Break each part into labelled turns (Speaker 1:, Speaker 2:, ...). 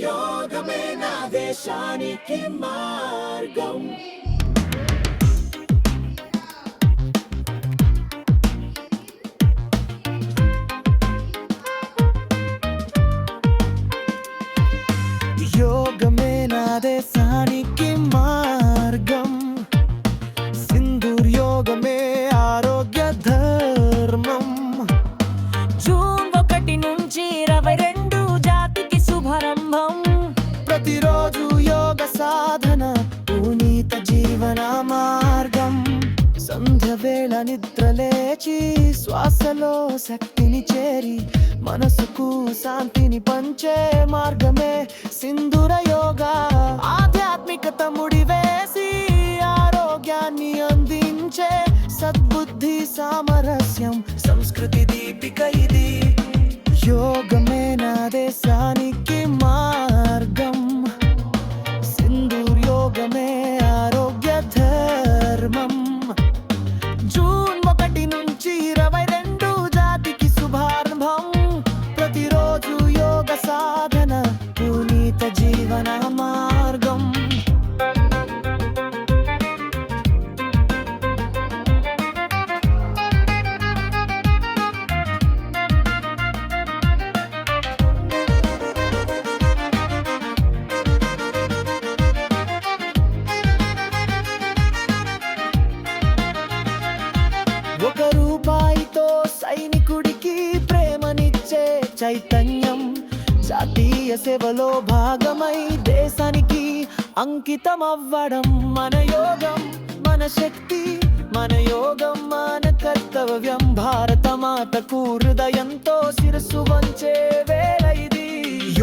Speaker 1: యోగమే నా దేశానికి మార్గం.
Speaker 2: యోగమే నా దేశానికి మార్గం. సింధూర్ యోగమే ఆరోగ్య ధర్మం.
Speaker 3: జూన్ 1 నుంచి 22 జాతికి శుభారంభం.
Speaker 2: ప్రతిరోజు యోగ సాధన పునీత జీవన మార్గం. సంధ్య వేళ నిద్ర లేచి శ్వాసలో శక్తిని చేరి మనసుకు శాంతిని పంచే మార్గమే సింధూర యోగా. ఆధ్యాత్మికత ముడివేసి ఆరోగ్యాన్ని అందించే సద్బుద్ధి సామరస్యం సంస్కృతి దీపిక ఇది. యోగమే నా దేశానికి మార్గం. సింధూర్ యోగమే ఆరోగ్య ధర్మం. జూన్ 1 నుంచి 22 జాతికి శుభారంభం. ప్రతిరోజు యోగ సాధన పునీత జీవన మార్గం. ఒక రూపాయితో సైనికుడికి ప్రేమనిచ్చే చైతన్యం. జాతీయ సేవలో భాగమై దేశానికి అంకితం అవ్వడం మన యోగం, మన శక్తి, మన యోగం, మన కర్తవ్యం. భారత మాతకు హృదయంతో శిరస్సు వంచే వేళ ఇది.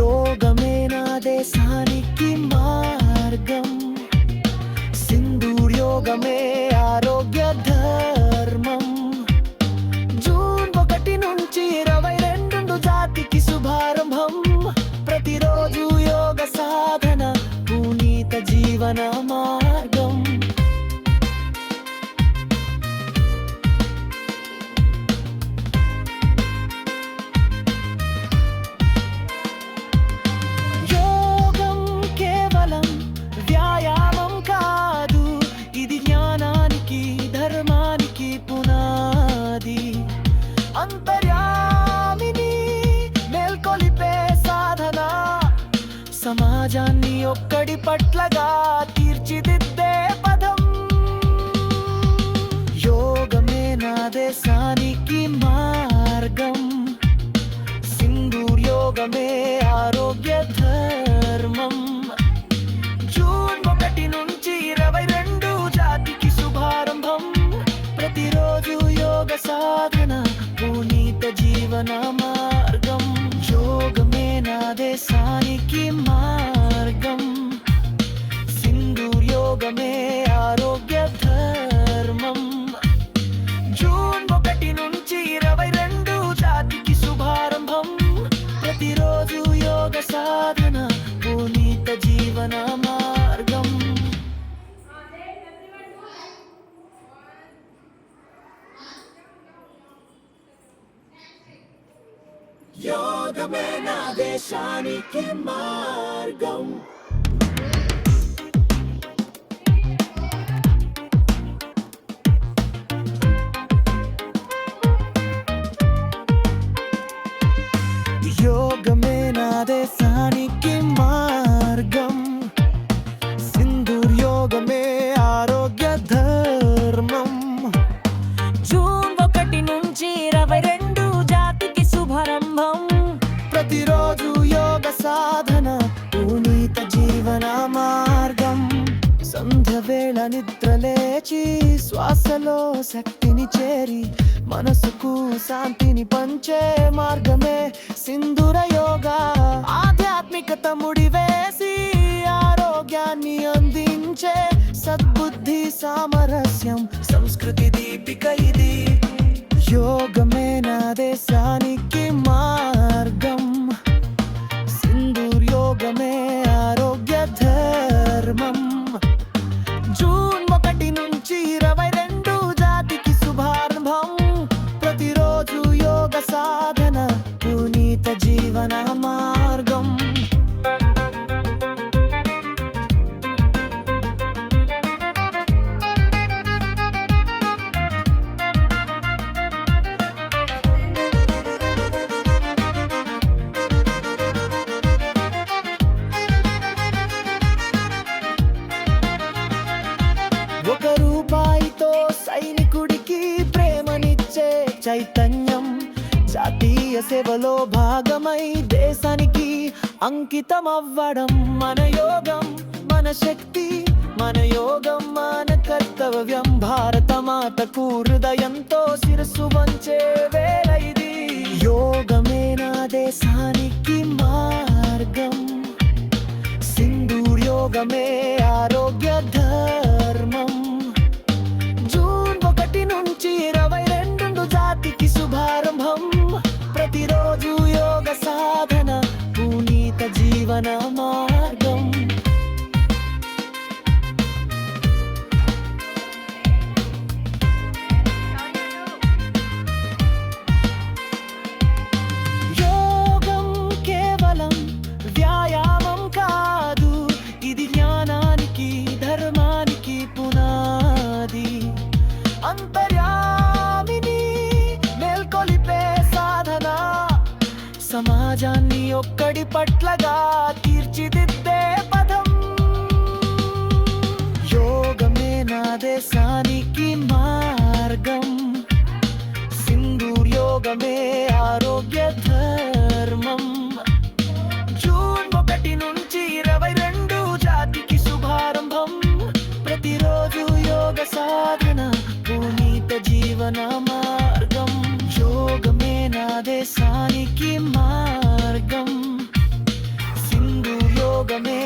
Speaker 2: యోగమే నా దేశానికి మార్గం. సింధూర్ యోగమే ఆరోగ్య ధర్మం. జూన్ 1 నుంచి 22 జాతికి శుభారంభం. ప్రతిరోజు యోగ సాధన పునీత జీవన మార్గం. యోగం కేవలం వ్యాయామం కాదు, ఇది జ్ఞానానికి ధర్మానికి పునాది. అంతర్యామిని మేల్కొలిపే సాధన సమాజాన్ని ఒక్కడి పట్లగా తీర్చిదిద్దే పదం. యోగమే నా దేశానికి మార్గం. సింధూర్ యోగమే ఆరోగ్య ధర్మం. జూన్ 1 నుంచి 22 జాతికి శుభారంభం. ప్రతిరోజు యోగ సాధన పునీత జీవన మార్గం. యోగమే నా దేశానికి మార్గం. సింధూర్ యోగమే ఆరోగ్య ధర్మం. జూన్ 1 నుంచి 22 జాతికి శుభారంభం. ప్రతిరోజు యోగ సాధన పునీత జీవన మార్గం.
Speaker 1: యోగమే నా దేశానికి మార్గం.
Speaker 2: యోగమే నా దేశానికి మార్గం. సింధూర్ యోగమే ఆరోగ్య ధర్మం.
Speaker 3: జూన్ 1 నుంచి 22 జాతికి శుభారంభం.
Speaker 2: ప్రతిరోజు యోగ సాధన పునీత జీవన మార్గం. సంధ్య వేళ నిద్ర లేచి శ్వాసలో శక్తిని చేరి మనసుకు శాంతిని పంచే మార్గమే సింధూర యోగా. ఆధ్యాత్మికత ముడివేసి ఆరోగ్యాన్ని అందించే సద్బుద్ధి సామరస్యం సంస్కృతి దీపిక ఇది. యోగమే నా దేశానికి మార్గం. సింధూర్ యోగమే ఆరోగ్య ధర్మం. జూన్ 1 నుంచి 22 జాతికి శుభారంభం. ప్రతిరోజు యోగ సాధన పునీత జీవన మార్గం. చైతన్యం జాతీయ సేవలో భాగమై దేశానికి అంకితమవ్వడం మన యోగం మన శక్తి మన యోగం మన కర్తవ్యం భారత మాతకు హృదయంతో శిరస్సు వంచే వేళ ఇది యోగమే నా దేశానికి మార్గం సింధూర్ యోగమే ఆరోగ్య ధర్మం జూన్ 1 నుంచి 22 జాతికి శుభారంభం ప్రతిరోజు యోగ సాధన పునీత జీవన మార్గం యోగం కేవలం వ్యాయామం కాదు ఇది జ్ఞానానికి ధర్మానికి పునాది అంతర్యామిని మేల్కొలిపే సాధన సమాజాన్ని ఒక్కడి పట్లగా తీర్చిదిద్దే పదం యోగమే నా దేశానికి మార్గం సింధూర్ యోగమే ఆరోగ్య ధర్మం జూన్ 1 నుంచి 22 జాతికి శుభారంభం ప్రతిరోజు యోగ సాధన పునీత జీవన మార్గం యోగమే నా దేశానికి మార్గం సింధూర్ యోగమే